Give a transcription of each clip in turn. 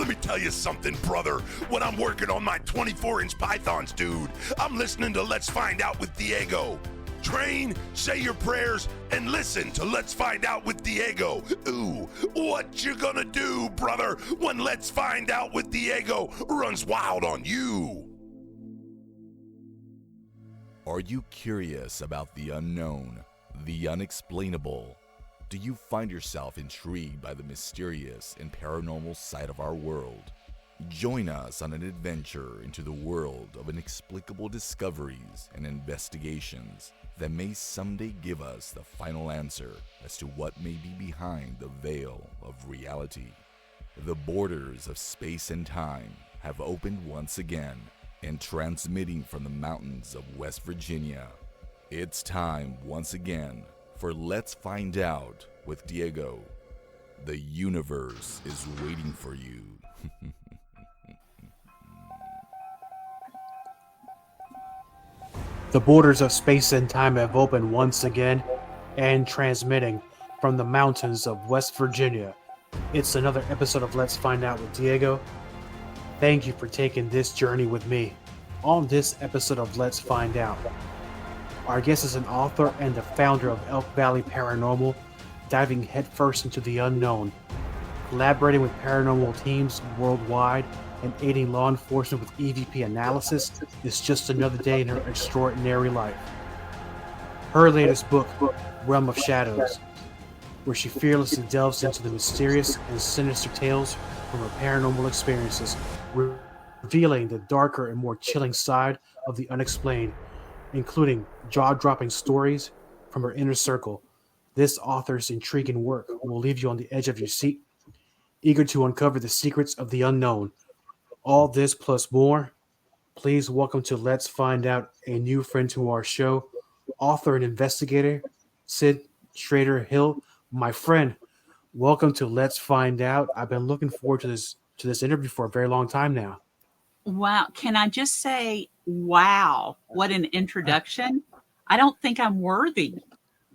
let me tell you something, brother. When I'm working on my 24-inch pythons, dude, I'm listening to Let's Find Out with Diego. Train, say your prayers, and listen to Let's Find Out with Diego. Ooh, what you gonna do, brother, when Let's Find Out with Diego runs wild on you? Are you curious about the unknown, the unexplainable? Do you find yourself intrigued by the mysterious and paranormal side of our world? Join us on an adventure into the world of inexplicable discoveries and investigations that may someday give us the final answer as to what may be behind the veil of reality. The borders of space and time have opened once again, and transmitting from the mountains of West Virginia, it's time once again for Let's Find Out with Diego. The universe is waiting for you. The borders of space and time have opened once again, and transmitting from the mountains of West Virginia. It's another episode of Let's Find Out with Diego. Thank you for taking this journey with me. On this episode of Let's Find Out, our guest is an author and the founder of Elk Valley Paranormal, diving headfirst into the unknown, collaborating with paranormal teams worldwide, and aiding law enforcement with EVP analysis is just another day in her extraordinary life. Her latest book, Realm of Shadows, where she fearlessly delves into the mysterious and sinister tales from her paranormal experiences, revealing the darker and more chilling side of the unexplained, including jaw-dropping stories from her inner circle. This author's intriguing work will leave you on the edge of your seat, eager to uncover the secrets of the unknown. All this plus more. Please welcome to Let's Find Out a new friend to our show, author and investigator, Cyn Shrader Hill. My friend, welcome to Let's Find Out. I've been looking forward to this interview for a very long time now. Wow. Can I just say, wow, what an introduction. I don't think I'm worthy.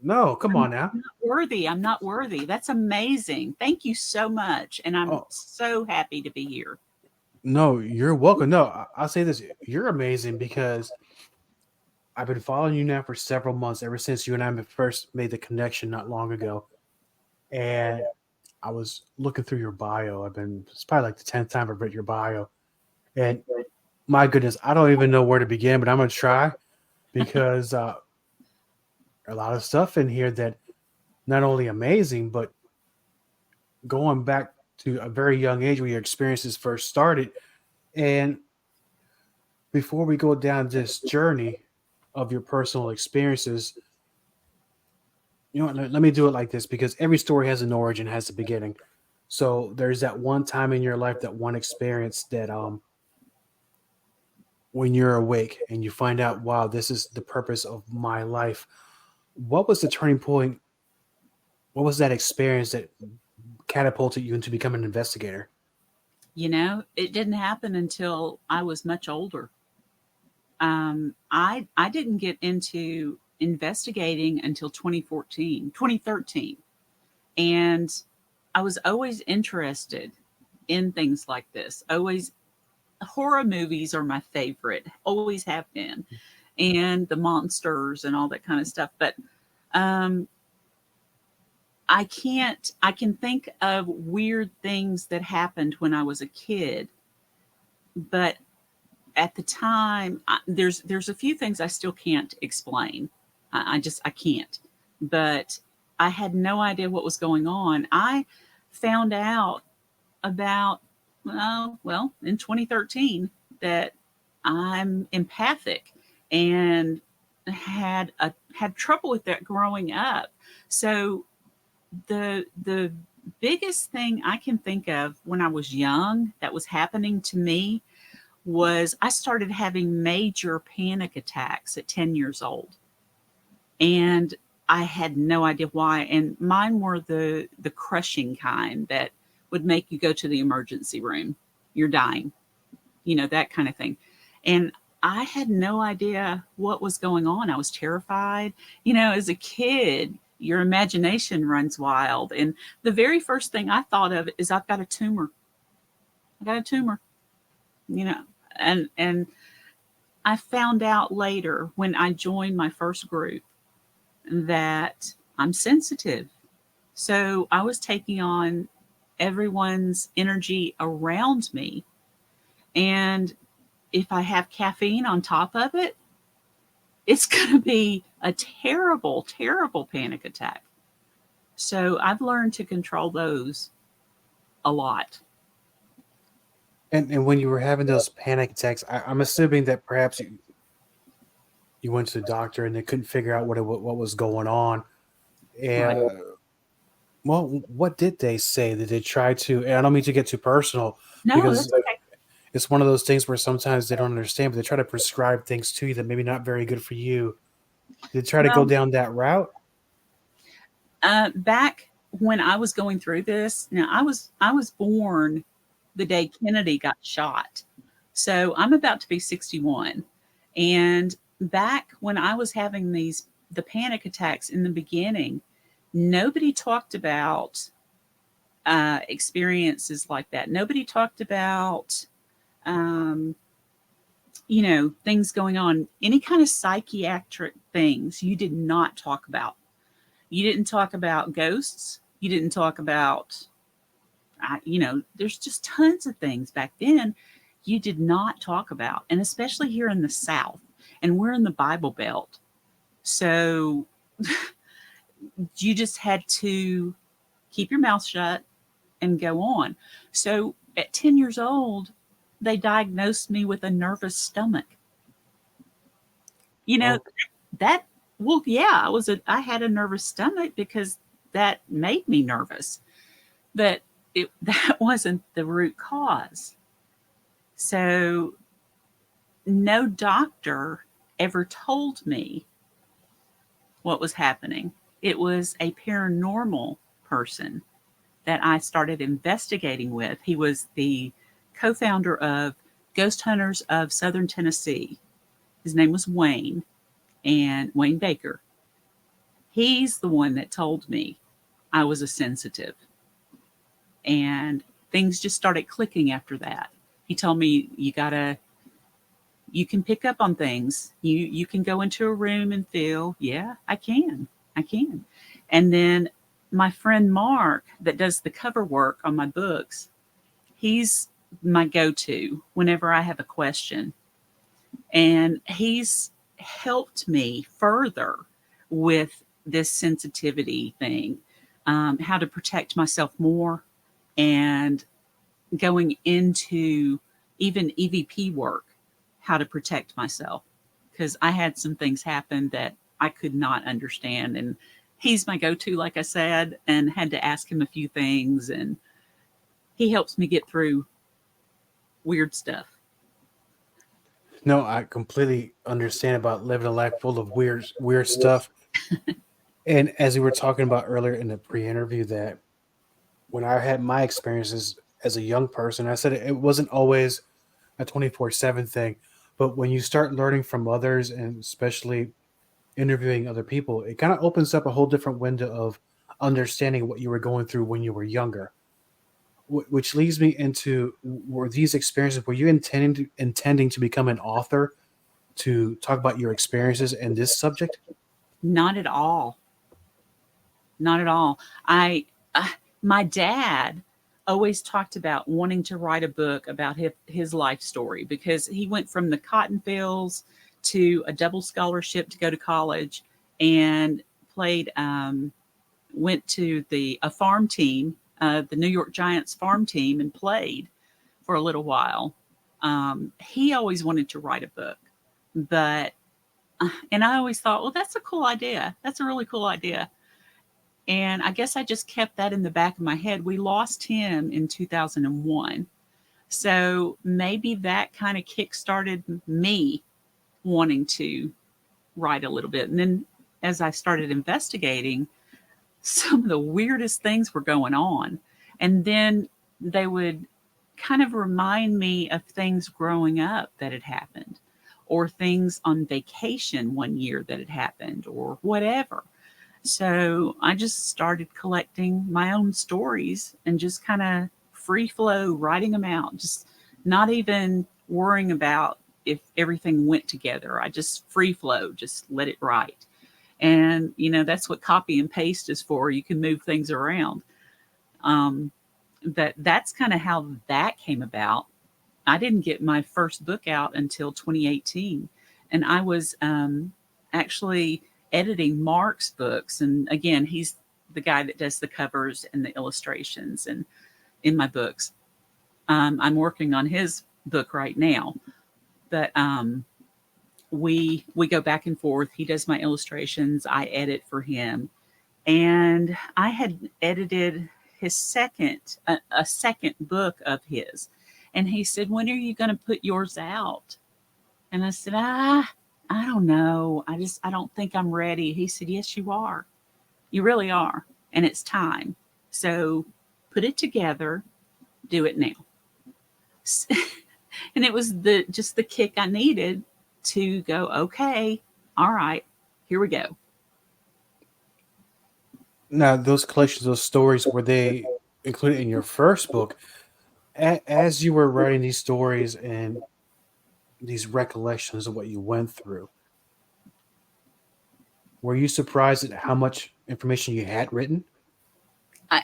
No, come on now. I'm not worthy. That's amazing. Thank you so much. And I'm so happy to be here. No, you're welcome. No, I'll say this. You're amazing because I've been following you now for several months, ever since you and I first made the connection not long ago. And I was looking through your bio. It's probably like the 10th time I've read your bio. And my goodness, I don't even know where to begin, but I'm going to try because a lot of stuff in here that not only amazing, but going back to a very young age when your experiences first started. And before we go down this journey of your personal experiences, you know what, let me do it like this, because every story has an origin, has a beginning. So there's that one time in your life, that one experience that when you're awake and you find out, wow, this is the purpose of my life. What was the turning point? What was that experience that catapulted you into becoming an investigator? You know, it didn't happen until I was much older. I didn't get into investigating until 2013. And I was always interested in things like this. Always, horror movies are my favorite, always have been. And the monsters and all that kind of stuff. But I can think of weird things that happened when I was a kid, but at the time, there's a few things I still can't explain. I can't, but I had no idea what was going on. I found out about, in 2013 that I'm empathic and had trouble with that growing up. So the biggest thing I can think of when I was young that was happening to me was I started having major panic attacks at 10 years old. And I had no idea why. And mine were the crushing kind that would make you go to the emergency room. You're dying, that kind of thing. And I had no idea what was going on. I was terrified. As a kid, your imagination runs wild. And the very first thing I thought of is I've got a tumor. I got a tumor, and I found out later when I joined my first group that I'm sensitive. So I was taking on everyone's energy around me. And if I have caffeine on top of it, it's going to be a terrible, terrible panic attack. So I've learned to control those a lot. And when you were having those panic attacks, I'm assuming that perhaps you went to the doctor and they couldn't figure out what was going on. And Right. well, what did they say? Did they try to? And I don't mean to get too personal, No, because that's okay. it's one of those things where sometimes they don't understand, but they try to prescribe things to you that maybe not very good for you. Did they try to go Well, down that route? back when I was going through this, now I was born the day Kennedy got shot. So I'm about to be 61. And back when I was having the panic attacks in the beginning, nobody talked about experiences like that. Nobody talked about, things going on, any kind of psychiatric things you did not talk about. You didn't talk about ghosts. You didn't talk about, there's just tons of things back then you did not talk about. And especially here in the South, and we're in the Bible Belt. So you just had to keep your mouth shut and go on. So at 10 years old, they diagnosed me with a nervous stomach. You know, Oh, that, well, yeah, I had a nervous stomach because that made me nervous. But that wasn't the root cause. So no doctor ever told me what was happening. It was a paranormal person that I started investigating with. He was the co-founder of Ghost Hunters of Southern Tennessee. His name was Wayne Baker. He's the one that told me I was a sensitive. And things just started clicking after that. He told me you can pick up on things. You can go into a room and feel, yeah, I can. And then my friend Mark that does the cover work on my books, he's my go-to whenever I have a question. And he's helped me further with this sensitivity thing, how to protect myself more, and going into even EVP work, how to protect myself. Because I had some things happen that I could not understand. And he's my go-to, like I said, and had to ask him a few things. And he helps me get through weird stuff. no, I completely understand about living a life full of weird stuff. And as we were talking about earlier in the pre-interview, that when I had my experiences as a young person, I said it wasn't always a 24/7 thing, but when you start learning from others and especially interviewing other people, it kind of opens up a whole different window of understanding what you were going through when you were younger. Which leads me into, were these experiences, were you intending to become an author to talk about your experiences in this subject? Not at all. Not at all. My dad always talked about wanting to write a book about his life story, because he went from the cotton fields to a double scholarship to go to college, and went to a farm team, the New York Giants farm team, and played for a little while. He always wanted to write a book, and I always thought, well, that's a cool idea. That's a really cool idea. And I guess I just kept that in the back of my head. We lost him in 2001. So maybe that kind of kickstarted me wanting to write a little bit. And then as I started investigating, some of the weirdest things were going on. And then they would kind of remind me of things growing up that had happened, or things on vacation one year that had happened, or whatever. So I just started collecting my own stories and just kind of free flow, writing them out, just not even worrying about if everything went together. I just free flow, just let it write. And, that's what copy and paste is for. You can move things around. That's kind of how that came about. I didn't get my first book out until 2018. And I was actually editing Mark's books. And again, he's the guy that does the covers and the illustrations and in my books. I'm working on his book right now. But we go back and forth. He does my illustrations. I edit for him. And I had edited his second book of his. And he said, when are you going to put yours out? And I said, I don't know. I don't think I'm ready. He said, yes, you are. You really are. And it's time. So put it together. Do it now. And it was just the kick I needed to go, okay, all right, here we go. Now, those collections, those stories, were they included in your first book? As you were writing these stories and these recollections of what you went through, were you surprised at how much information you had written?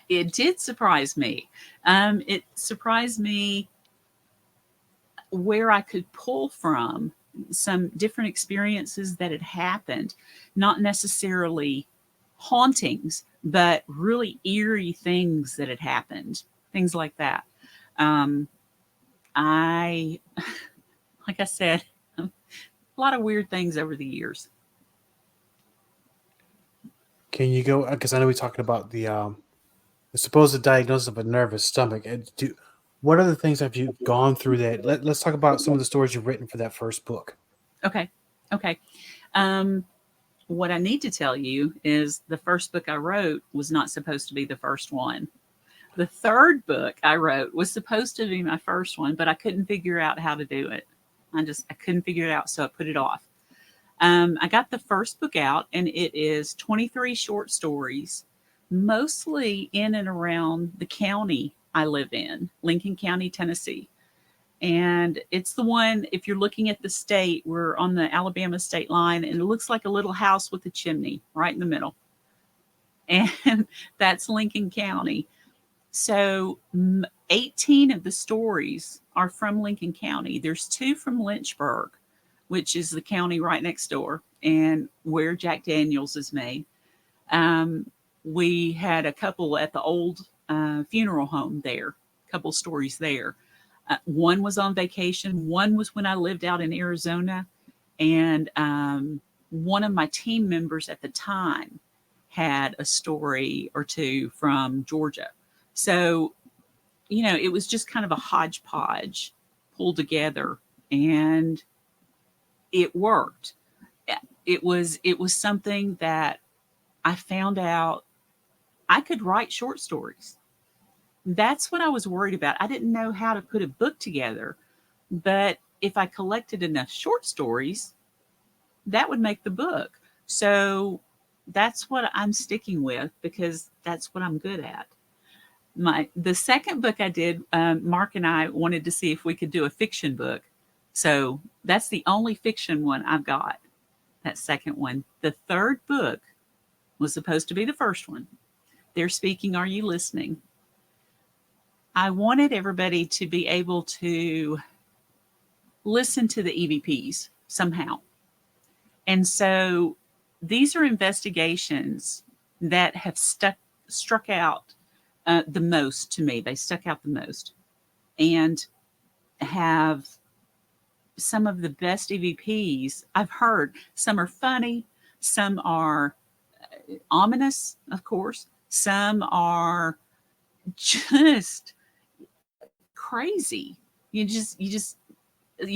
It did surprise me. It surprised me where I could pull from some different experiences that had happened, not necessarily hauntings, but really eerie things that had happened, things like that. Like I said, a lot of weird things over the years. Can you go, because I know we're talking about the supposed diagnosis of a nervous stomach. What other things have you gone through that? Let's talk about some of the stories you've written for that first book. Okay. What I need to tell you is the first book I wrote was not supposed to be the first one. The third book I wrote was supposed to be my first one, but I couldn't figure out how to do it. I couldn't figure it out, so I put it off. I got the first book out, and it is 23 short stories, mostly in and around the county I live in, Lincoln County, Tennessee. And it's the one, if you're looking at the state, we're on the Alabama state line, and it looks like a little house with a chimney right in the middle. And that's Lincoln County. So 18 of the stories are from Lincoln County. There's 2 from Lynchburg, which is the county right next door and where Jack Daniels is made. We had a couple at the old funeral home there, a couple stories there. One was on vacation. One was when I lived out in Arizona. And one of my team members at the time had a story or 2 from Georgia. So, it was just kind of a hodgepodge pulled together, and it worked. It was something that I found out I could write short stories. That's what I was worried about. I didn't know how to put a book together, but if I collected enough short stories, that would make the book. So that's what I'm sticking with, because that's what I'm good at. The second book I did, Mark and I wanted to see if we could do a fiction book. So that's the only fiction one I've got, that second one. The third book was supposed to be the first one. They're speaking, are you listening? I wanted everybody to be able to listen to the EVPs somehow. And so these are investigations that have struck out the most to me. They stuck out the most and have some of the best EVPs I've heard. Some are funny. Some are ominous, of course. Some are just crazy. You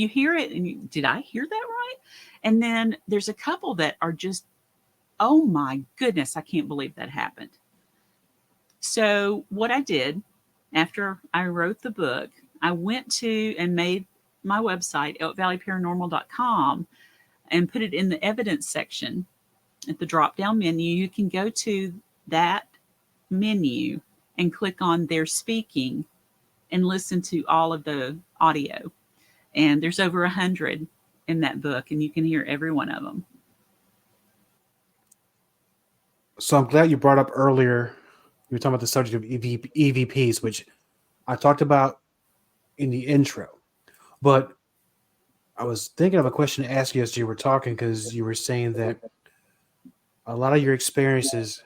hear it and did I hear that right? And then there's a couple that are just, oh my goodness, I can't believe that happened. So what I did after I wrote the book, I went to and made my website, elkvalleyparanormal.com, and put it in the evidence section at the drop-down menu. You can go to that menu and click on They're Speaking, and listen to all of the audio. And there's over 100 in that book, and you can hear every one of them. So I'm glad you brought up earlier, you were talking about the subject of EVPs, which I talked about in the intro. But I was thinking of a question to ask you as you were talking, because you were saying that a lot of your experiences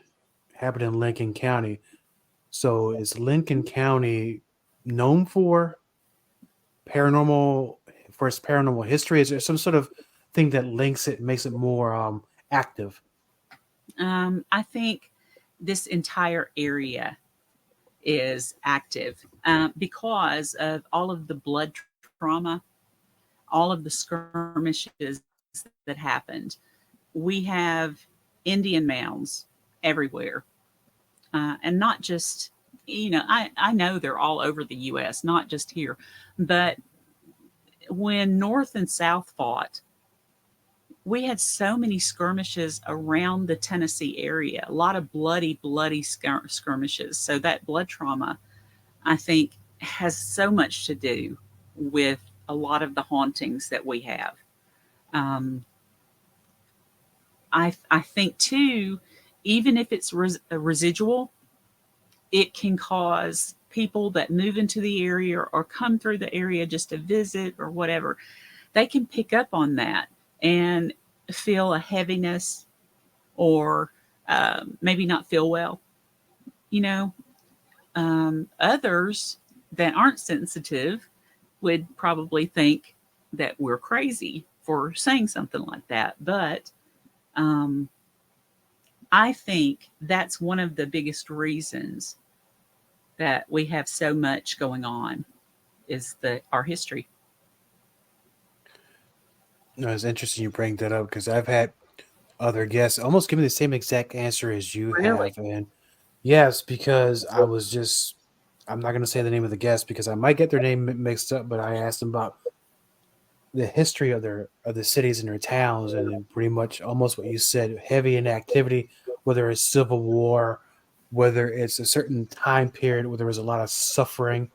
happened in Lincoln County. So is Lincoln County known for its paranormal history? Is there some sort of thing that makes it more active? I think this entire area is active because of all of the blood trauma, all of the skirmishes that happened. We have Indian mounds everywhere. And not just, I know they're all over the U.S., not just here. But when North and South fought, we had so many skirmishes around the Tennessee area, a lot of bloody skirmishes. So that blood trauma, I think, has so much to do with a lot of the hauntings that we have. I think, too, even if it's residual, it can cause people that move into the area or come through the area just to visit or whatever. They can pick up on that and feel a heaviness or maybe not feel well. Others that aren't sensitive would probably think that we're crazy for saying something like that. But I think that's one of the biggest reasons that we have so much going on is our history. No, it's interesting you bring that up, because I've had other guests almost give me the same exact answer as you Really? have. And yes, because I'm not going to say the name of the guest because I might get their name mixed up, but I asked them about the history of the cities and their towns, and then pretty much almost what you said, heavy in activity, whether it's Civil War, whether it's a certain time period where there was a lot of suffering,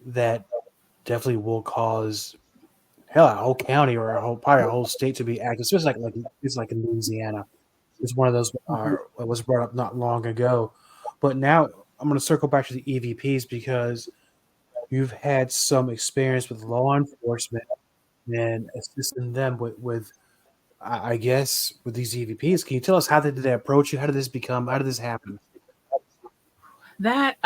that definitely will cause a whole county or probably a whole state to be active. Especially it's like in Louisiana. It's one of those that was brought up not long ago. But now I'm going to circle back to the EVPs, because you've had some experience with law enforcement and assisting them with I guess, with these EVPs. Can you tell us how did they approach you? How did this happen? That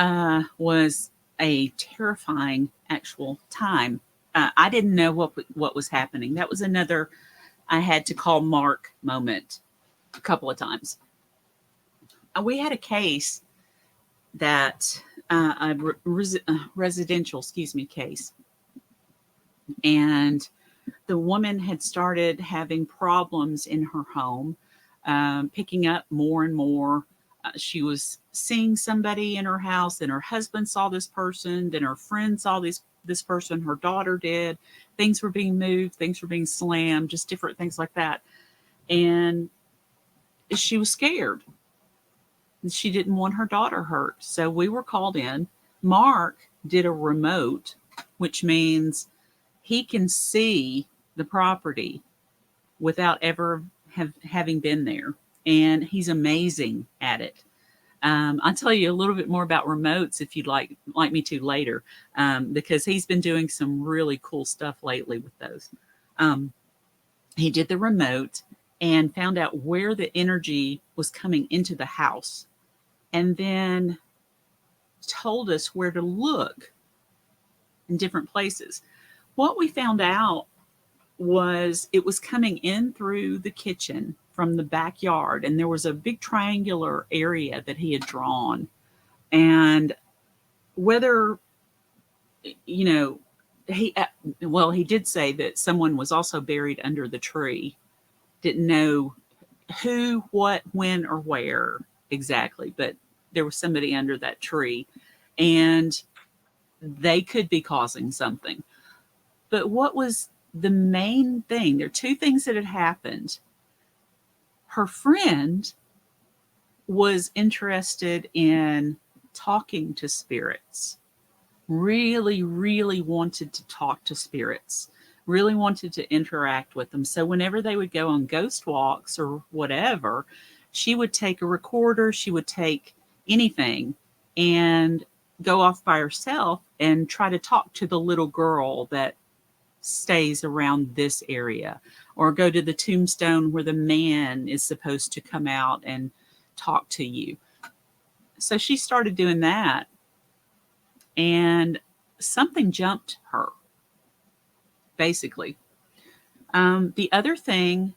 was a terrifying actual time. I didn't know what was happening. That was another I had to call Mark moment a couple of times. We had a case that residential, case, and the woman had started having problems in her home, picking up more and more. She was seeing somebody in her house, and her husband saw this person, then her friend saw this person, her daughter did. Things were being moved, things were being slammed, just different things like that. And she was scared. She didn't want her daughter hurt. So we were called in. Mark did a remote, which means he can see the property without ever having been there. And he's amazing at it. I'll tell you a little bit more about remotes if you'd like me to later, because he's been doing some really cool stuff lately with those. He did the remote and found out where the energy was coming into the house, and then told us where to look in different places. What we found out was it was coming in through the kitchen from the backyard, and there was a big triangular area that he had drawn. And whether, he did say that someone was also buried under the tree. Didn't know who, what, when, or where exactly, but there was somebody under that tree, and they could be causing something. But what was the main thing? There are two things that had happened. Her friend was interested in talking to spirits, really, really wanted to talk to spirits, really wanted to interact with them. So whenever they would go on ghost walks or whatever, she would take a recorder, she would take anything and go off by herself and try to talk to the little girl that stays around this area, or go to the tombstone where the man is supposed to come out and talk to you. So she started doing that, and something jumped her, basically. The other thing,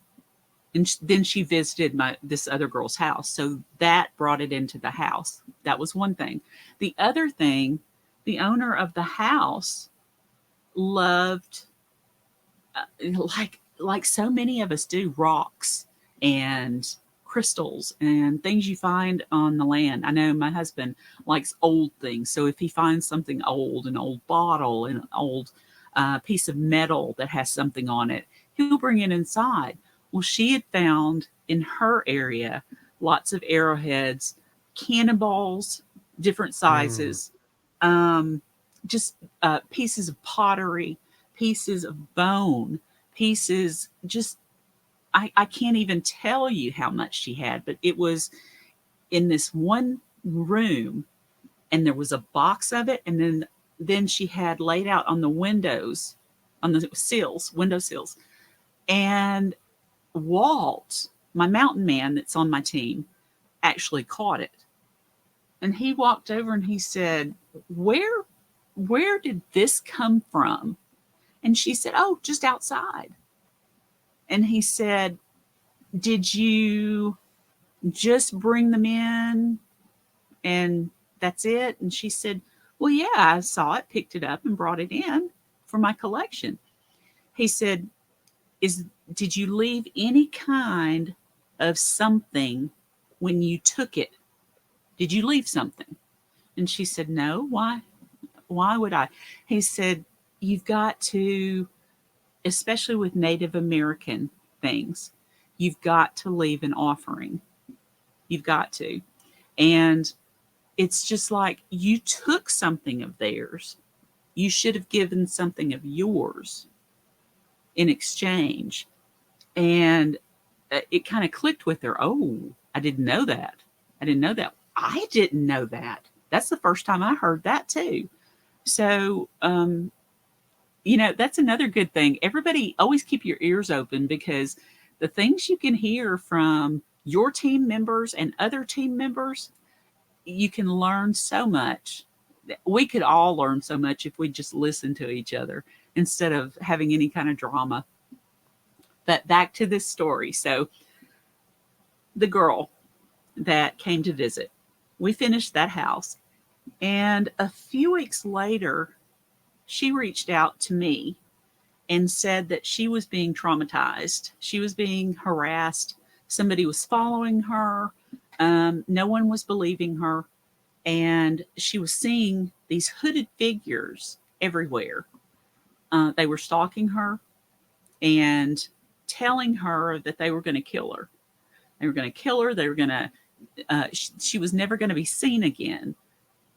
and then she visited this other girl's house, so that brought it into the house. That was one thing. The other thing, the owner of the house loved, like so many of us do, rocks and crystals and things you find on the land. I know my husband likes old things, so if he finds something old, an old bottle, an old piece of metal that has something on it, he'll bring it inside. Well, she had found in her area lots of arrowheads, cannonballs, different sizes, just pieces of pottery, pieces of bone, pieces, just, I can't even tell you how much she had, but it was in this one room, and there was a box of it, and then she had laid out on the windows, on the sills, window sills. And Walt, my mountain man that's on my team, actually caught it. And he walked over and he said, where did this come from? And she said, oh, just outside. And he said, did you just bring them in and that's it? And she said, well, yeah, I saw it, picked it up and brought it in for my collection. He said, did you leave any kind of something when you took it? Did you leave something? And she said, no. Why would I? He said, you've got to, especially with Native American things, you've got to leave an offering. You've got to. And it's just like, you took something of theirs. You should have given something of yours in exchange. And it kind of clicked with her. Oh, I didn't know that. I didn't know that. I didn't know that. That's the first time I heard that too. So, that's another good thing. Everybody always keep your ears open, because the things you can hear from your team members and other team members, you can learn so much. We could all learn so much if we just listen to each other instead of having any kind of drama. But back to this story. So the girl that came to visit, we finished that house. And a few weeks later, she reached out to me and said that she was being traumatized. She was being harassed. Somebody was following her. No one was believing her. And she was seeing these hooded figures everywhere. They were stalking her and telling her that they were going to kill her. They were going to kill her. They were going to, she was never going to be seen again.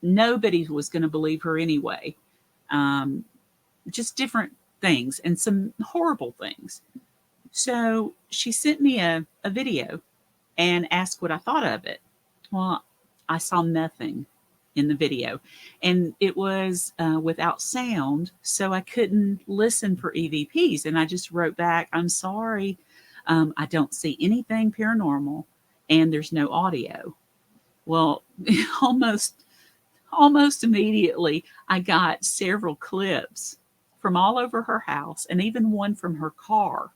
Nobody was going to believe her anyway. Just different things and some horrible things. So she sent me a video and asked what I thought of it. Well, I saw nothing in the video, and it was without sound, so I couldn't listen for EVPs. And I just wrote back, I'm sorry, I don't see anything paranormal, and there's no audio. Well, almost immediately, I got several clips from all over her house, and even one from her car,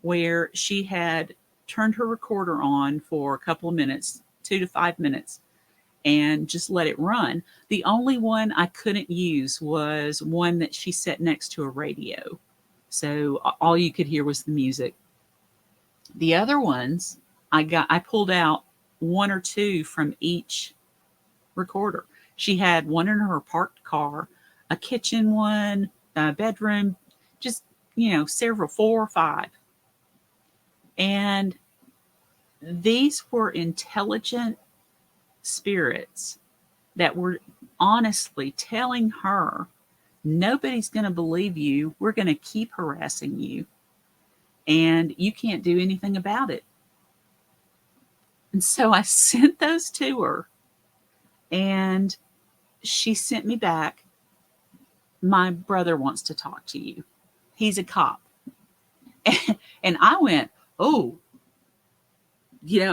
where she had turned her recorder on for a couple of minutes, 2 to 5 minutes, and just let it run. The only one I couldn't use was one that she set next to a radio. So all you could hear was the music. The other ones, I pulled out 1 or 2 from each recorder. She had one in her parked car, a kitchen one, a bedroom, just, several, 4 or 5. And these were intelligent spirits that were honestly telling her, nobody's going to believe you. We're going to keep harassing you, and you can't do anything about it. And so I sent those to her, and she sent me back, my brother wants to talk to you. He's a cop. And I went, oh, did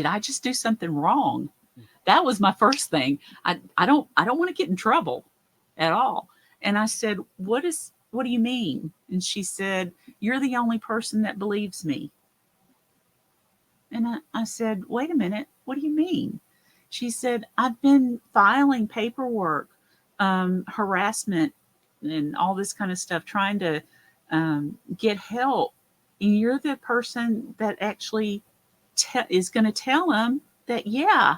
I just do something wrong? That was my first thing. I don't want to get in trouble at all. And I said, what do you mean? And she said, you're the only person that believes me. And I said, wait a minute, what do you mean? She said, I've been filing paperwork, harassment and all this kind of stuff, trying to get help. And you're the person that actually is going to tell them that, yeah,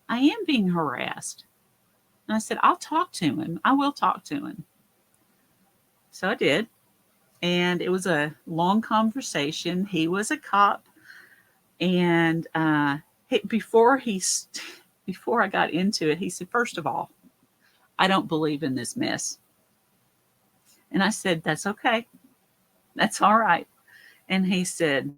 I am being harassed. And I said, I'll talk to him. I will talk to him. So I did. And it was a long conversation. He was a cop. And before I got into it, he said, first of all, I don't believe in this mess. And I said, that's okay. That's all right. And he said,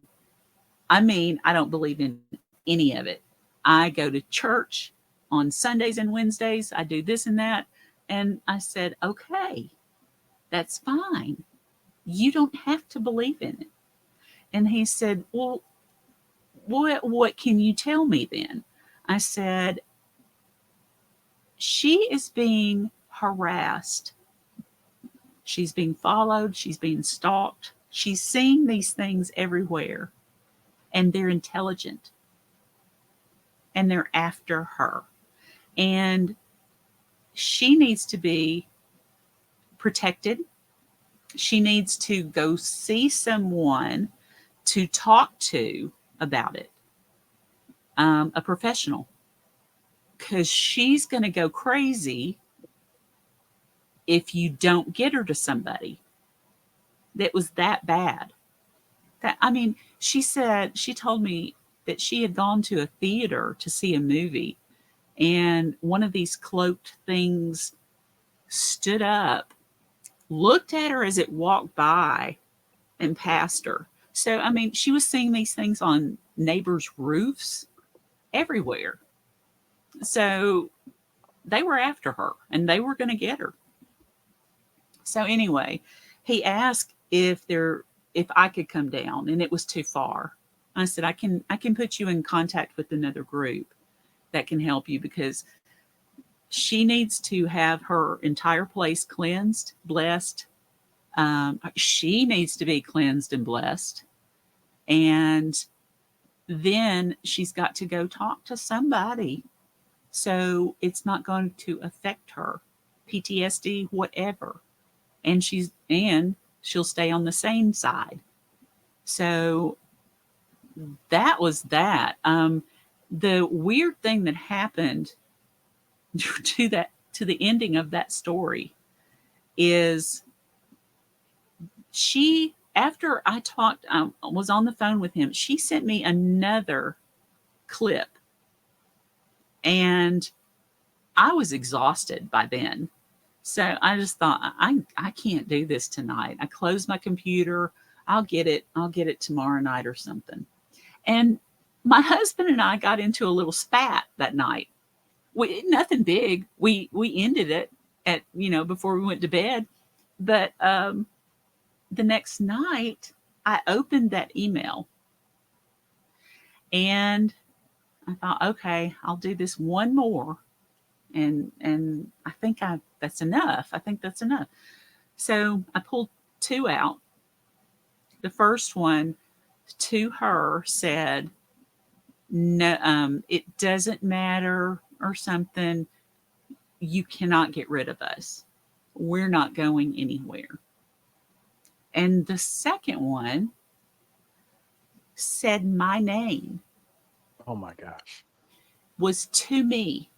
I don't believe in any of it. I go to church on Sundays and Wednesdays. I do this and that. And I said, okay, that's fine. You don't have to believe in it. And he said, well, what can you tell me then? I said, she is being harassed. She's being followed. She's being stalked. She's seeing these things everywhere. And they're intelligent. And they're after her. And she needs to be protected. She needs to go see someone to talk to about it, a professional, because she's going to go crazy if you don't get her to somebody that was that bad. She told me that she had gone to a theater to see a movie, and one of these cloaked things stood up, looked at her as it walked by, and passed her. So, she was seeing these things on neighbors' roofs everywhere. So they were after her, and they were going to get her. So anyway, he asked if I could come down, and it was too far. I said, I can put you in contact with another group that can help you, because she needs to have her entire place cleansed, blessed. She needs to be cleansed and blessed. And then she's got to go talk to somebody, so it's not going to affect her, PTSD, whatever. And she'll stay on the sane side. So that was that. The weird thing that happened to the ending of that story is after I was on the phone with him, she sent me another clip, and I was exhausted by then. So I just thought, I can't do this tonight. I closed my computer. I'll get it tomorrow night or something. And my husband and I got into a little spat that night. Nothing big. We ended it at, before we went to bed. But the next night, I opened that email, and I thought, okay, I'll do this one more. And I think that's enough. I think that's enough. So I pulled two out. The first one to her said, no, it doesn't matter or something. You cannot get rid of us. We're not going anywhere. And the second one said my name. Oh my gosh. Was to me,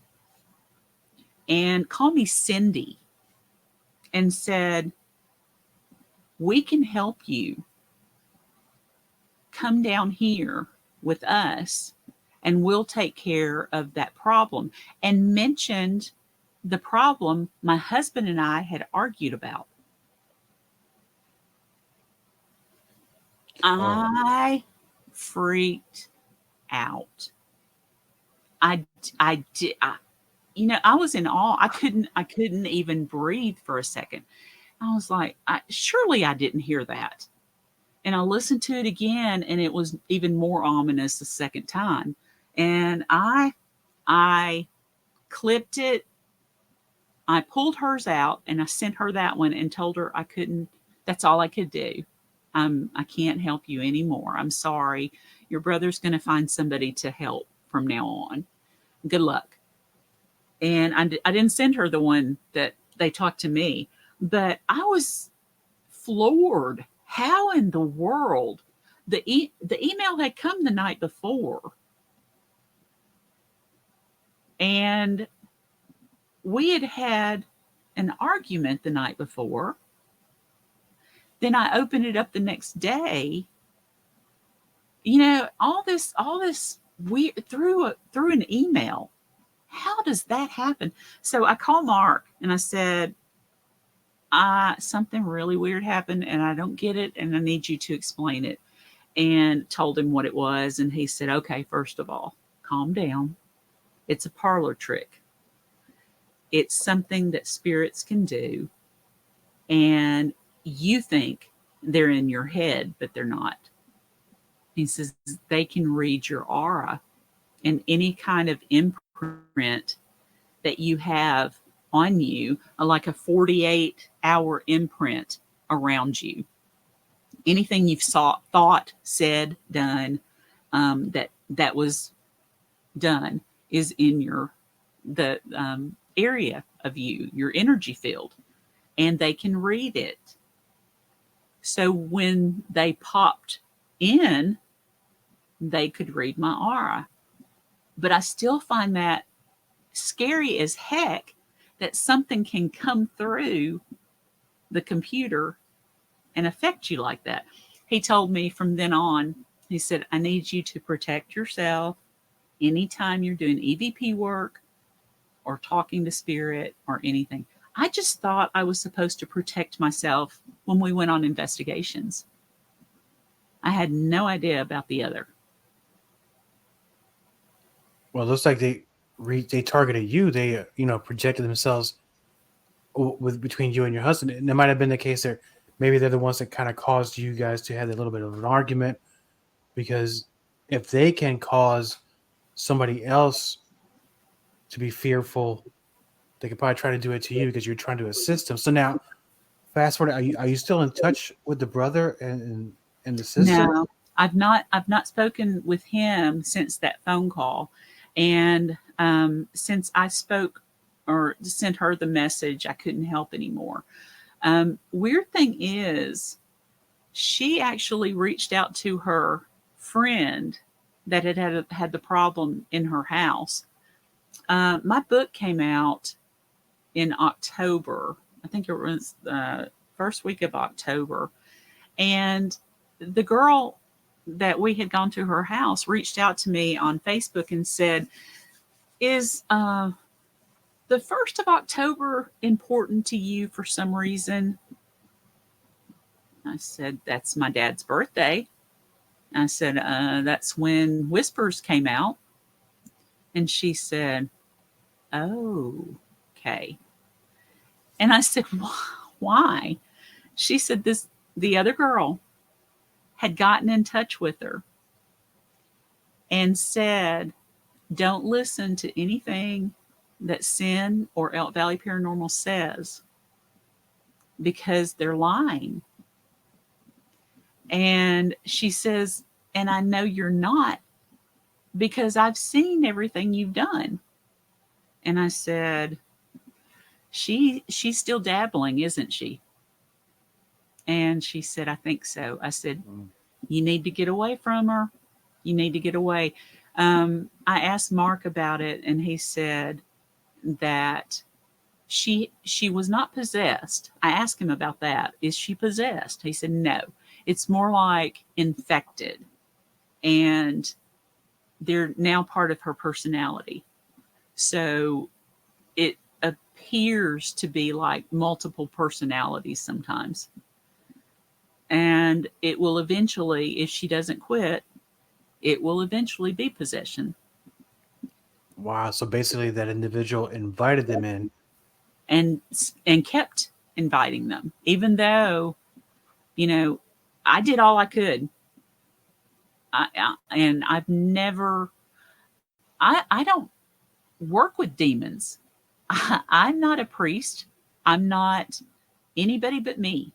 and called me Cindy, and said, we can help you. Come down here with us, and we'll take care of that problem, and mentioned the problem my husband and I had argued about. I freaked out. I did. I was in awe. I couldn't even breathe for a second. I was like, surely I didn't hear that. And I listened to it again, and it was even more ominous the second time. And I clipped it. I pulled hers out, and I sent her that one and told her I couldn't. That's all I could do. I can't help you anymore. I'm sorry. Your brother's going to find somebody to help from now on. Good luck. And I didn't send her the one that they talked to me, but I was floored. How in the world? The email had come the night before, and we had an argument the night before. Then I opened it up the next day. All this weird through an email. How does that happen? So I called Mark and I said, something really weird happened and I don't get it and I need you to explain it. And told him what it was. And he said, okay, first of all, calm down. It's a parlor trick. It's something that spirits can do. And you think they're in your head, but they're not. He says they can read your aura and any kind of imprint that you have on you, like a 48-hour imprint around you. Anything you've thought, said, done, that was done is in the area of you, your energy field, and they can read it. So when they popped in, they could read my aura. But I still find that scary as heck that something can come through the computer and affect you like that. He told me from then on, he said, I need you to protect yourself anytime you're doing EVP work or talking to spirit or anything. I just thought I was supposed to protect myself when we went on investigations. I had no idea about the other. Well, it looks like they targeted you. They projected themselves between you and your husband. And it might have been the case that maybe they're the ones that kind of caused you guys to have a little bit of an argument, because if they can cause somebody else to be fearful, they could probably try to do it to you because you're trying to assist them. So now, fast forward, are you still in touch with the brother and the sister? No, I've not spoken with him since that phone call. And since I spoke or sent her the message, I couldn't help anymore. Weird thing is, she actually reached out to her friend that had the problem in her house. My book came out in October. I think it was the first week of October. And the girl that we had gone to her house reached out to me on Facebook and said, is the 1st of October important to you for some reason? I said, that's my dad's birthday. I said, that's when Whispers came out. And she said, oh, okay. And I said, why? She said the other girl had gotten in touch with her and said, don't listen to anything that Cyn or Elk Valley Paranormal says because they're lying. And she says, and I know you're not because I've seen everything you've done. And I said, she's still dabbling, isn't she? And she said, I think so. I said, you need to get away from her. You need to get away. I asked Mark about it, and he said that she was not possessed. I asked him about that. Is she possessed? He said, no. It's more like infected. And they're now part of her personality. So it appears to be like multiple personalities sometimes. And it will eventually, if she doesn't quit, it will eventually be possession. Wow. So basically, that individual invited them in. And kept inviting them, even though, I did all I could. And I've never, I don't work with demons. I'm not a priest. I'm not anybody but me.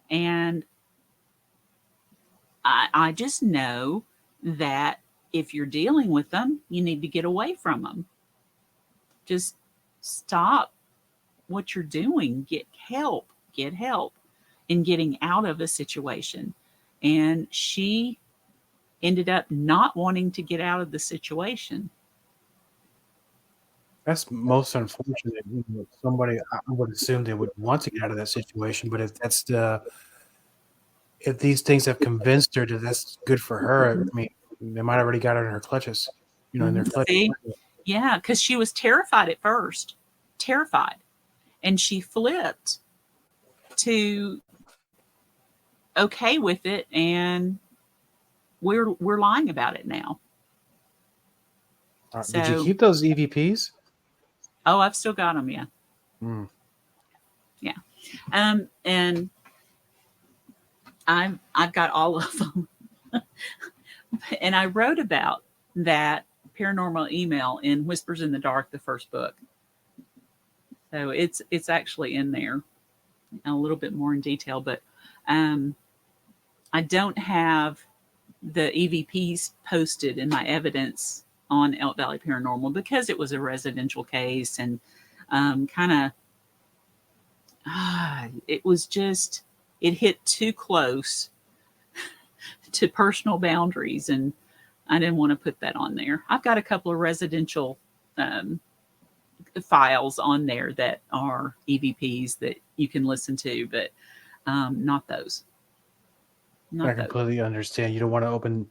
And I just know that if you're dealing with them, you need to get away from them. Just stop what you're doing. Get help in getting out of a situation. And she ended up not wanting to get out of the situation. That's most unfortunate. Somebody, I would assume they would want to get out of that situation, but if these things have convinced her that that's good for her, I mean, they might already got her in her clutches, in their clutches. See? Yeah, because she was terrified at first, and she flipped to okay with it, and we're lying about it now. Did you keep those EVPs? Oh, I've still got them. Yeah. Yeah. And I've got all of them. And I wrote about that paranormal email in Whispers in the Dark, the first book. So it's actually in there a little bit more in detail, but I don't have the EVPs posted in my evidence on Elk Valley Paranormal because it was a residential case, and it hit too close to personal boundaries, and I didn't want to put that on there. I've got a couple of residential files on there that are EVPs that you can listen to, but not those. I completely understand. You don't want to open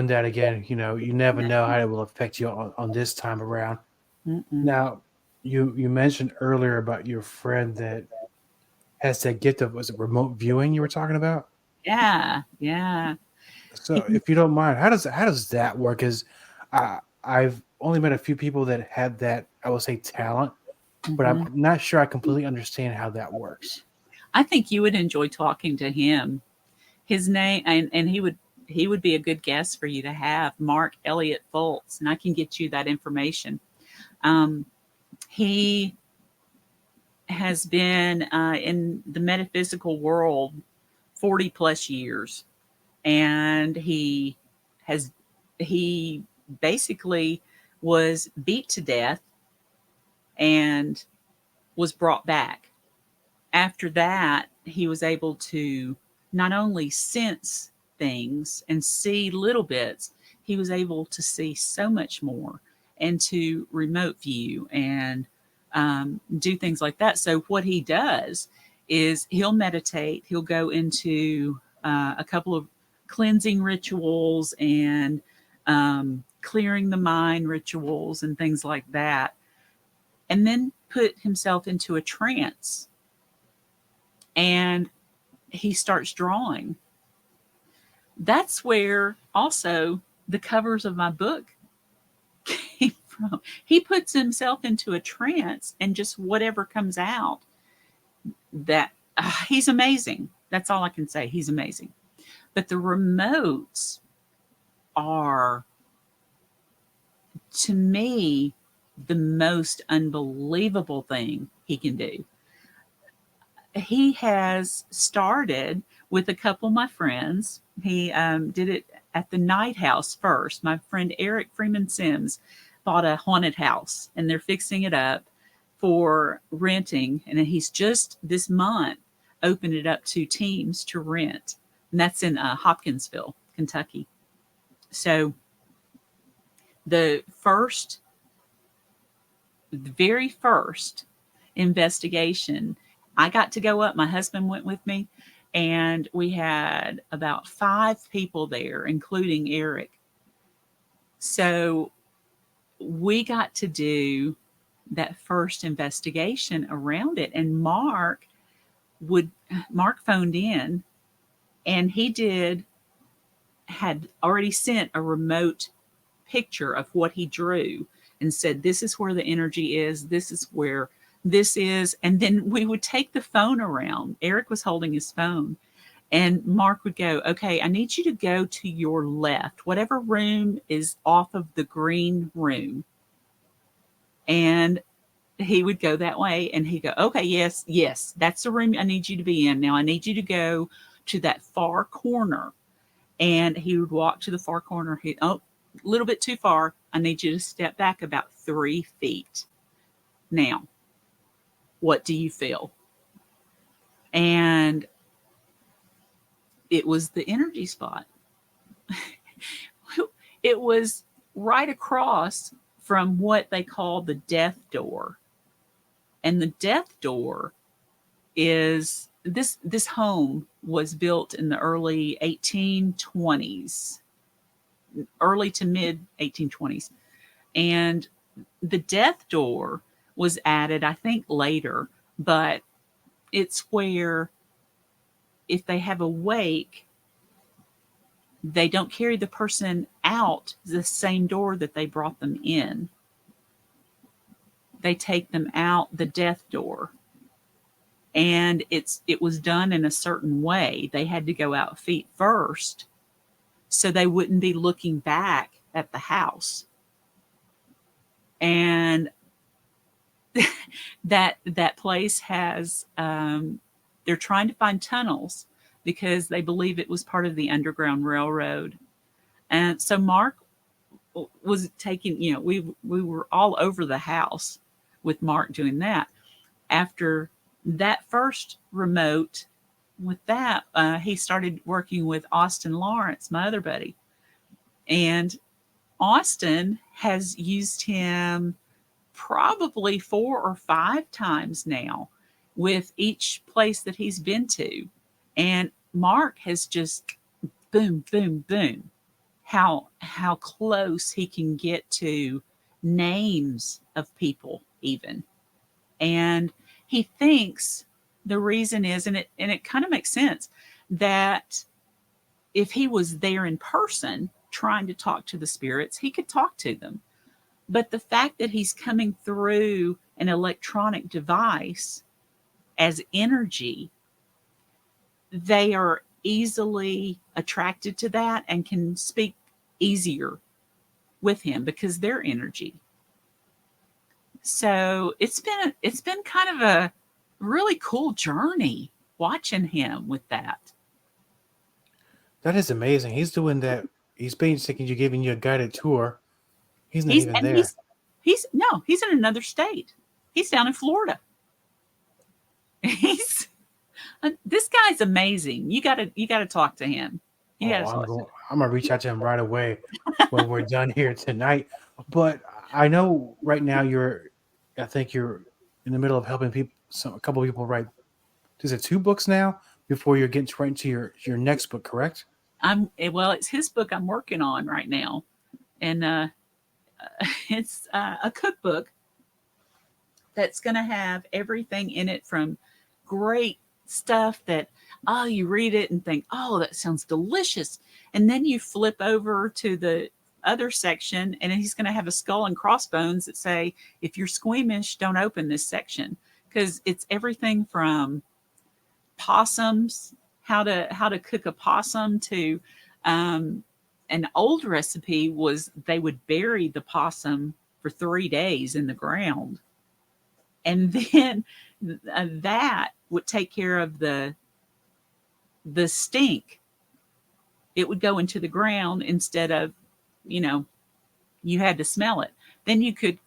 that again. You never know how it will affect you on this time around. Mm-mm. Now, you mentioned earlier about your friend that has that gift of, was it remote viewing you were talking about? Yeah. So, if you don't mind, how does that work? Because I've only met a few people that had that, I will say, talent, but I'm not sure I completely understand how that works. I think you would enjoy talking to him. His name, and he would be a good guest for you to have, Mark Elliott Fultz, and I can get you that information. He has been in the metaphysical world 40 plus years, and he basically was beat to death and was brought back. After that, he was able to not only sense things and see little bits, he was able to see so much more and to remote view and do things like that. So what he does is he'll meditate, he'll go into a couple of cleansing rituals and clearing the mind rituals and things like that, and then put himself into a trance. And he starts drawing. That's where also the covers of my book came from. He puts himself into a trance, and just whatever comes out, that he's amazing. That's all I can say. He's amazing. But the remotes are, to me, the most unbelievable thing he can do. He has started with a couple of my friends. He did it at the Night House first. My friend Eric Freeman Sims bought a haunted house, and they're fixing it up for renting. And he's just this month opened it up to teams to rent. And that's in Hopkinsville, Kentucky. So the very first investigation, I got to go up. My husband went with me, and we had about 5 people there, including Eric. So we got to do that first investigation around it. And Mark phoned in, and he had already sent a remote picture of what he drew and said, this is where the energy is. This is where this is. And then we would take the phone around. Eric was holding his phone, and Mark would go, okay, I need you to go to your left, whatever room is off of the green room. And he would go that way, and he'd go, okay, yes, that's the room I need you to be in. Now I need you to go to that far corner. And he would walk to the far corner. A little bit too far. I need you to step back about 3 feet. Now, what do you feel? And it was the energy spot. It was right across from what they call the death door. And the death door is this home was built in the early 1820s, early to mid 1820s. And the death door was added, I think, later, but it's where if they have a wake, they don't carry the person out the same door that they brought them in. They take them out the death door. And it was done in a certain way. They had to go out feet first so they wouldn't be looking back at the house. And that place has, they're trying to find tunnels because they believe it was part of the Underground Railroad. And so Mark was taking, we were all over the house with Mark doing that. After that first remote with that, he started working with Austin Lawrence, my other buddy. And Austin has used him probably 4 or 5 times now with each place that he's been to. And Mark has just boom, boom, boom, how close he can get to names of people even. And he thinks the reason is, and it kind of makes sense, that if he was there in person trying to talk to the spirits, he could talk to them. But the fact that he's coming through an electronic device as energy, they are easily attracted to that and can speak easier with him because they're energy. So it's been kind of a really cool journey watching him with that. That is amazing. He's doing that. He's basically giving you a guided tour. He's not even there. He's in another state. He's down in Florida. This guy's amazing. You gotta talk to him. I'm gonna reach out to him right away when we're done here tonight. But I know right now I think you're in the middle of helping a couple of people write. Is it 2 books now before you're getting right into your next book? Correct? It's his book I'm working on right now, and it's a cookbook that's going to have everything in it from great stuff that, you read it and think, that sounds delicious. And then you flip over to the other section and he's going to have a skull and crossbones that say, if you're squeamish, don't open this section. Because it's everything from possums, how to cook a possum, to an old recipe was they would bury the possum for 3 days in the ground. And then that would take care of the stink. It would go into the ground instead of, you had to smell it. Then you could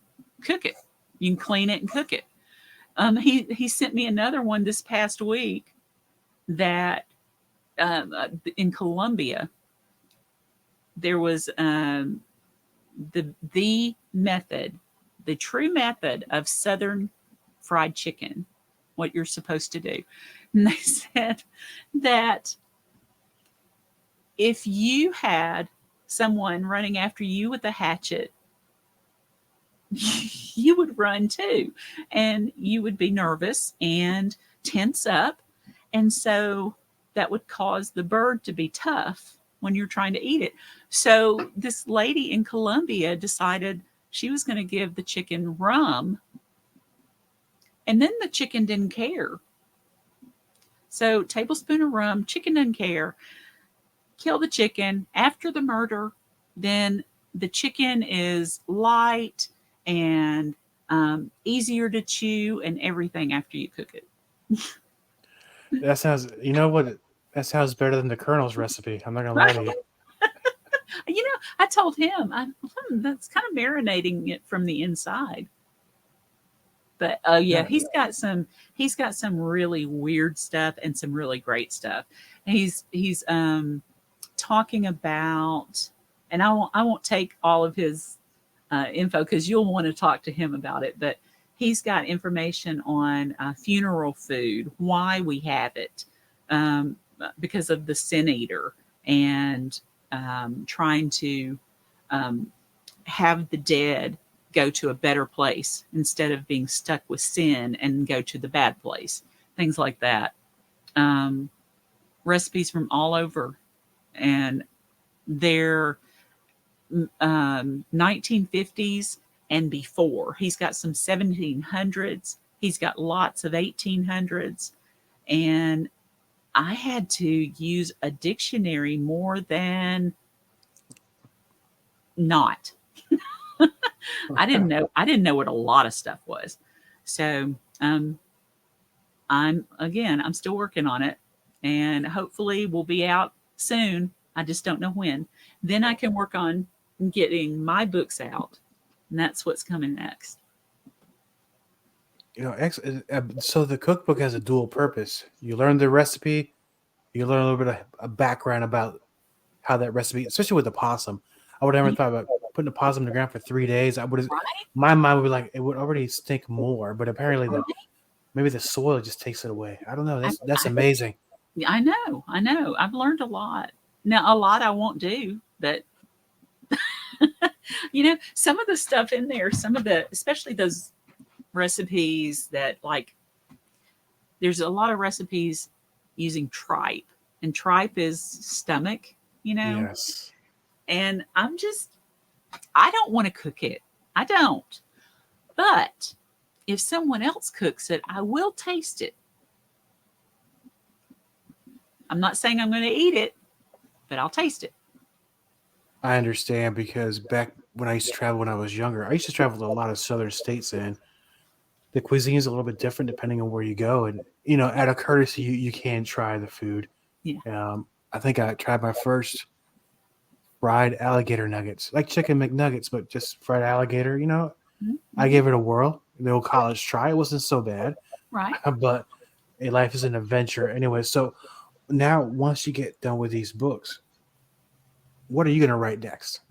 cook it. You can clean it and cook it. He sent me another one this past week that in Colombia, there was the true method of Southern fried chicken, what you're supposed to do. And they said that if you had someone running after you with a hatchet, you would run too. And you would be nervous and tense up. And so that would cause the bird to be tough when you're trying to eat it. So this lady in Colombia decided she was going to give the chicken rum. And then the chicken didn't care. So tablespoon of rum, chicken doesn't care. Kill the chicken after the murder. Then the chicken is light and easier to chew and everything after you cook it. That sounds, you know what? That sounds better than the Colonel's recipe. I'm not going to lie to you. You know, I told him, that's kind of marinating it from the inside. But yeah, he's got some really weird stuff and some really great stuff. And he's talking about, and I won't take all of his info because you'll want to talk to him about it. But he's got information on funeral food, why we have it, because of the sin eater, and trying to have the dead go to a better place instead of being stuck with sin and go to the bad place. Things like that. Recipes from all over. And they're 1950s and before. He's got some 1700s. He's got lots of 1800s. And I had to use a dictionary more than not. I didn't know what a lot of stuff was. So I'm still working on it, and hopefully we'll be out soon. I just don't know when. Then I can work on getting my books out, and that's what's coming next. You know, so the cookbook has a dual purpose. You learn the recipe, you learn a little bit of a background about how that recipe, especially with the possum. I would have never thought about putting a possum in the ground for 3 days. My mind would be like, it would already stink more, but apparently maybe the soil just takes it away. I don't know. That's amazing. I know. I've learned a lot. Now, a lot I won't do, but you know, some of the stuff in there, especially those recipes that, like, there's a lot of recipes using tripe, and tripe is stomach, you know? Yes. And I don't want to cook it. I don't. But if someone else cooks it, I will taste it. I'm not saying I'm going to eat it, but I'll taste it. I understand, because back when I used to travel when I was younger, I used to travel to a lot of southern states, and the cuisine is a little bit different depending on where you go. And, you know, out of courtesy, you can try the food. Yeah. I think I tried my first fried alligator nuggets, like chicken McNuggets, but just fried alligator, you know. Mm-hmm. I gave it a whirl. The old college try. It wasn't so bad. Right. But a life is an adventure anyway. So now, once you get done with these books, what are you going to write next?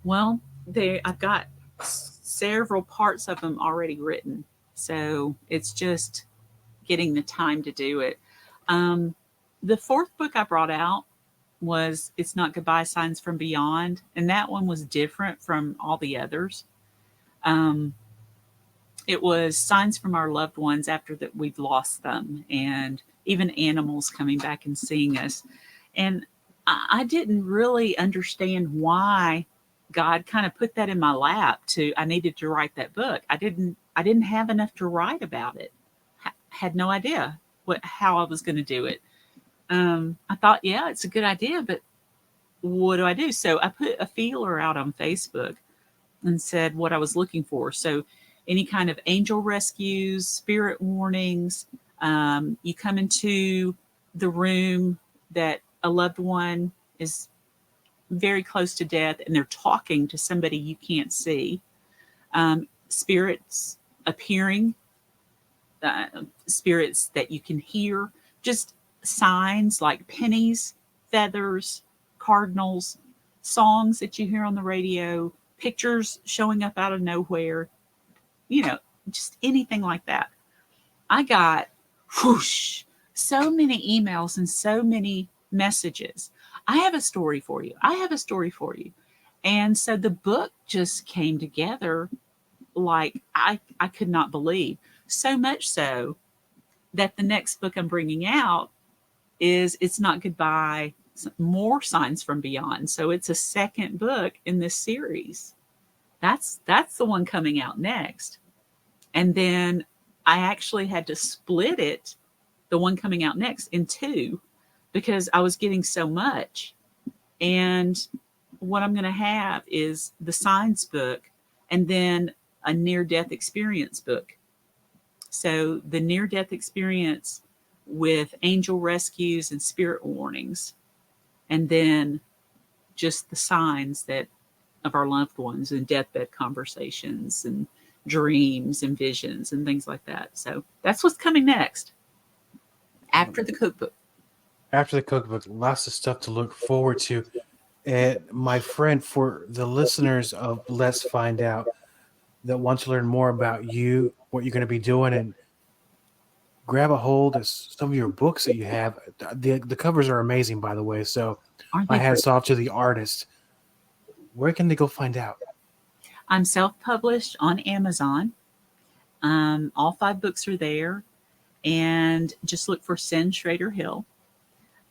Well, I've got several parts of them already written. So it's just getting the time to do it. The fourth book I brought out was It's Not Goodbye, Signs from Beyond. And that one was different from all the others. It was signs from our loved ones after that we've lost them, and even animals coming back and seeing us. And I didn't really understand why God kind of put that in my lap I needed to write that book. I didn't have enough to write about it. Had no idea how I was going to do it. I thought, yeah, it's a good idea, but what do I do? So I put a feeler out on Facebook and said what I was looking for. So any kind of angel rescues, spirit warnings, you come into the room that a loved one is very close to death and they're talking to somebody you can't see. Spirits appearing, spirits that you can hear, just signs like pennies, feathers, cardinals, songs that you hear on the radio, pictures showing up out of nowhere, you know, just anything like that. I got so many emails and so many messages. I have a story for you. I have a story for you. And so the book just came together like I could not believe. So much so that the next book I'm bringing out is It's Not Goodbye, More Signs from Beyond. So it's a second book in this series. That's the one coming out next. And then I actually had to split it, the one coming out next, in two because I was getting so much. And what I'm going to have is the science book and then a near-death experience book. So the near-death experience with angel rescues and spirit warnings, and then just the signs that of our loved ones and deathbed conversations and dreams and visions and things like that. So that's what's coming next after the cookbook. After the cookbook, lots of stuff to look forward to. And my friend, for the listeners of Let's Find Out that want to learn more about you, what you're going to be doing, and grab a hold of some of your books that you have. The covers are amazing, by the way. So my hats off to the artist. Where can they go find out? I'm self-published on Amazon. All 5 books are there. And just look for Cyn Shrader Hill.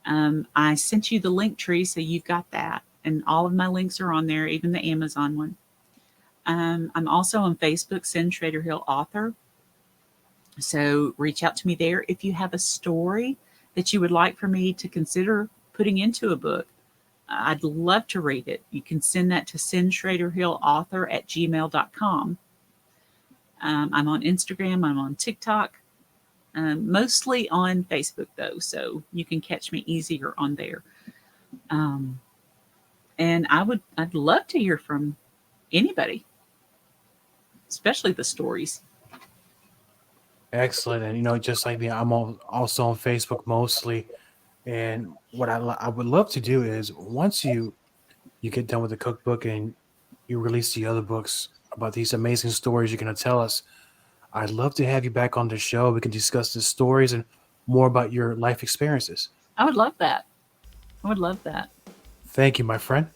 I sent you the Linktree, so you've got that. And all of my links are on there, even the Amazon one. I'm also on Facebook, Cyn Shrader Hill author. So reach out to me there. If you have a story that you would like for me to consider putting into a book, I'd love to read it. You can send that to cynshraiderhillauthor@gmail.com. I'm on Instagram. I'm on TikTok. Mostly on Facebook, though, so you can catch me easier on there. And I'd love to hear from anybody, especially the stories. Excellent. And, just like me, I'm also on Facebook mostly. And what I would love to do is once you get done with the cookbook and you release the other books about these amazing stories you're going to tell us, I'd love to have you back on the show. We can discuss the stories and more about your life experiences. I would love that. I would love that. Thank you, my friend.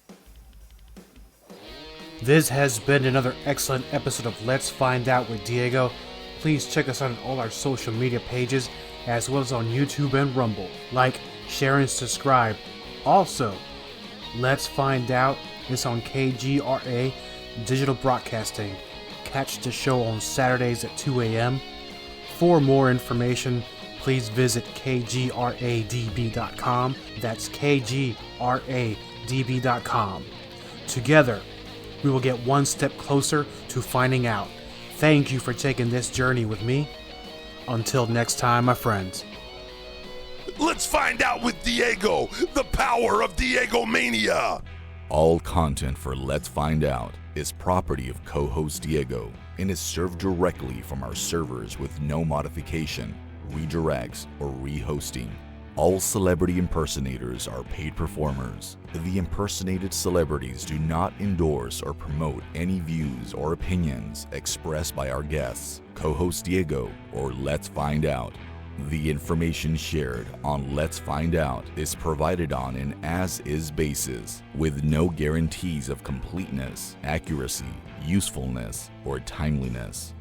This has been another excellent episode of Let's Find Out with Diego. Please check us out on all our social media pages, as well as on YouTube and Rumble. Like, share, and subscribe. Also, Let's Find Out is on KGRA Digital Broadcasting. Catch the show on Saturdays at 2 a.m. For more information, please visit KGRADB.com. That's KGRADB.com. Together, we will get one step closer to finding out. Thank you for taking this journey with me. Until next time, my friends. Let's find out with Diego, the power of Diego Mania. All content for Let's Find Out is property of co-host Diego and is served directly from our servers with no modification, redirects, or rehosting. All celebrity impersonators are paid performers. The impersonated celebrities do not endorse or promote any views or opinions expressed by our guests, co-host Diego, or Let's Find Out. The information shared on Let's Find Out is provided on an as-is basis, with no guarantees of completeness, accuracy, usefulness, or timeliness.